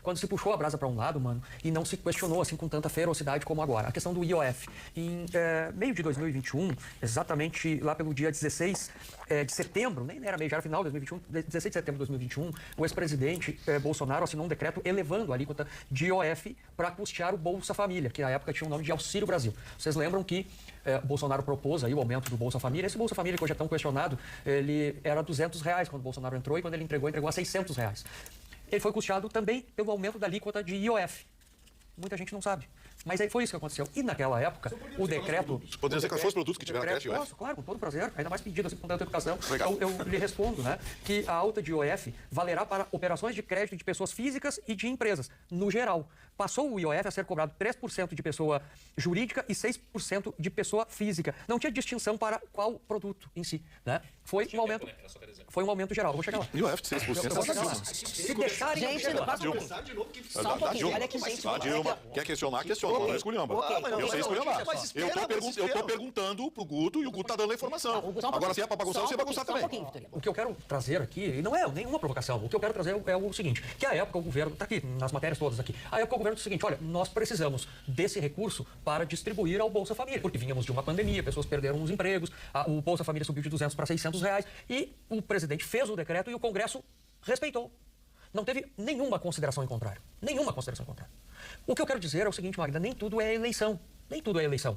quando se puxou a brasa para um lado, mano, e não se questionou assim com tanta ferocidade como agora. A questão do IOF. Em meio de 2021, exatamente lá pelo dia 16 de setembro, nem era meio, já era final de 2021, 16 de setembro de 2021, o ex-presidente Bolsonaro assinou um decreto elevando a alíquota de IOF para custear o Bolsa Família, que na época tinha o nome de Auxílio Brasil. Vocês lembram que Bolsonaro propôs aí o aumento do Bolsa Família. Esse Bolsa Família, que hoje é tão questionado, ele era R$200 quando o Bolsonaro entrou, e quando ele entregou a R$600. Ele foi custeado também pelo aumento da alíquota de IOF. Muita gente não sabe. Mas aí foi isso que aconteceu. E naquela época, o decreto... Você poderia dizer quais foram os produtos que tiveram crédito IOF? Posso, claro, com todo prazer. Ainda mais pedido assim, com tanta educação. Legal. Eu lhe respondo, né, que a alta de IOF valerá para operações de crédito de pessoas físicas e de empresas, no geral. Passou o IOF a ser cobrado 3% de pessoa jurídica e 6% de pessoa física. Não tinha distinção para qual produto em si, né? Foi um aumento geral. Eu vou chegar lá. IOF de 6%. Se deixarem... Gente, só um pouquinho. Olha aqui, gente. Dilma, quer questionar, questiona. Não é esculhamba. Eu sei esculhambar. Eu tô perguntando pro Guto e o Guto tá dando a informação. Agora, se é pra bagunçar, você vai bagunçar também. O que eu quero trazer aqui, e não é nenhuma provocação, o que eu quero trazer é o seguinte, que a época o governo, tá aqui, nas matérias todas aqui, a época o governo disse o seguinte, olha, nós precisamos desse recurso para distribuir ao Bolsa Família, porque vínhamos de uma pandemia, pessoas perderam os empregos, o Bolsa Família subiu de R$200 para R$600, e o presidente fez o decreto e o Congresso respeitou. Não teve nenhuma consideração em contrário. Nenhuma consideração em contrário. O que eu quero dizer é o seguinte, Magda, nem tudo é eleição. Nem tudo é eleição.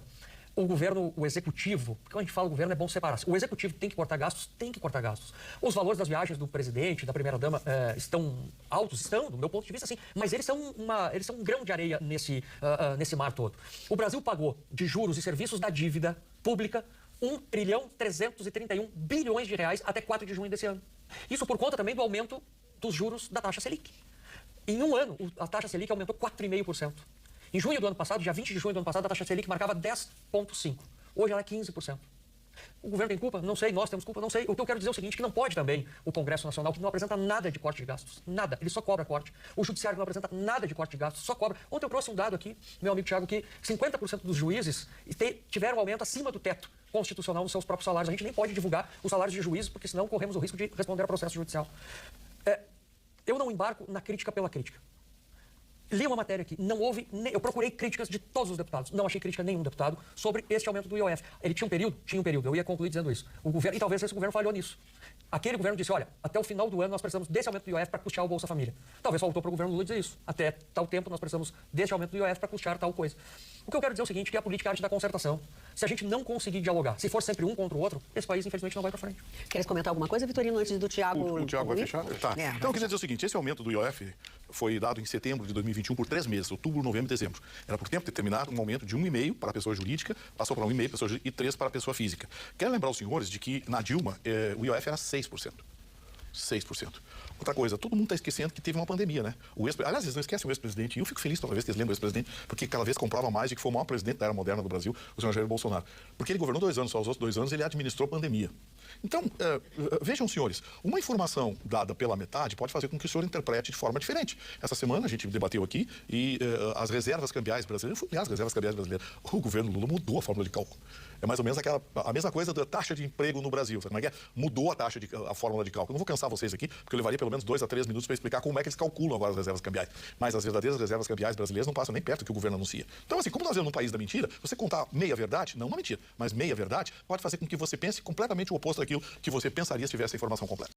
O governo, o executivo, porque quando a gente fala governo é bom separar. O executivo tem que cortar gastos? Tem que cortar gastos. Os valores das viagens do presidente, da primeira-dama, estão altos? Estão, do meu ponto de vista, sim. Mas eles são um grão de areia nesse mar todo. O Brasil pagou de juros e serviços da dívida pública R$1,331 bilhões até 4 de junho desse ano. Isso por conta também do aumento dos juros da taxa Selic. Em um ano, a taxa Selic aumentou 4,5%. Em junho do ano passado, dia 20 de junho do ano passado, a taxa Selic marcava 10,5%. Hoje ela é 15%. O governo tem culpa? Não sei. Nós temos culpa? Não sei. O que eu quero dizer é o seguinte, que não pode também o Congresso Nacional, que não apresenta nada de corte de gastos. Nada. Ele só cobra corte. O Judiciário não apresenta nada de corte de gastos, só cobra. Ontem eu trouxe um dado aqui, meu amigo Thiago, que 50% dos juízes tiveram um aumento acima do teto constitucional nos seus próprios salários. A gente nem pode divulgar os salários de juízes, porque senão corremos o risco de responder a processo judicial. Eu não embarco na crítica pela crítica. Li uma matéria aqui, não houve, eu procurei críticas de todos os deputados, não achei crítica de nenhum deputado sobre este aumento do IOF. Ele tinha um período? Tinha um período, eu ia concluir dizendo isso. O governo, e talvez esse governo falhou nisso. Aquele governo disse, olha, até o final do ano nós precisamos desse aumento do IOF para custear o Bolsa Família. Talvez faltou para o governo Lula dizer isso. Até tal tempo nós precisamos desse aumento do IOF para custear tal coisa. O que eu quero dizer é o seguinte, que a política é a arte da concertação. Se a gente não conseguir dialogar, se for sempre um contra o outro, esse país, infelizmente, não vai para frente. Queres comentar alguma coisa, Vitorino, antes do Thiago? O Thiago vai fechar? Tá. Então, eu queria dizer o seguinte, esse aumento do IOF foi dado em setembro de 2021 por 3 meses, outubro, novembro e dezembro. Era por tempo determinado um aumento de 1,5 para a pessoa jurídica, passou para 1,5 para a pessoa jurídica e 3 para a pessoa física. Quero lembrar os senhores de que, na Dilma, o IOF era 6%. 6%. Outra coisa, todo mundo está esquecendo que teve uma pandemia, né? Aliás, eles não esquecem o ex-presidente, e eu fico feliz toda vez que eles lembram o ex-presidente, porque cada vez comprova mais de que foi o maior presidente da era moderna do Brasil, o senhor Jair Bolsonaro. Porque ele governou 2 anos, só os outros 2 anos ele administrou a pandemia. Então, vejam, senhores, uma informação dada pela metade pode fazer com que o senhor interprete de forma diferente. Essa semana a gente debateu aqui e as reservas cambiais brasileiras, aliás, as reservas cambiais brasileiras, o governo Lula mudou a fórmula de cálculo. É mais ou menos a mesma coisa da taxa de emprego no Brasil. Sabe como é que é? Mudou a fórmula de cálculo. Não vou cansar vocês aqui, porque eu levaria pelo menos 2 a 3 minutos para explicar como é que eles calculam agora as reservas cambiais. Mas as verdadeiras reservas cambiais brasileiras não passam nem perto do que o governo anuncia. Então, assim, como nós vivemos num país da mentira, você contar meia verdade, não uma mentira, mas meia verdade, pode fazer com que você pense completamente o oposto daquilo que você pensaria se tivesse a informação completa.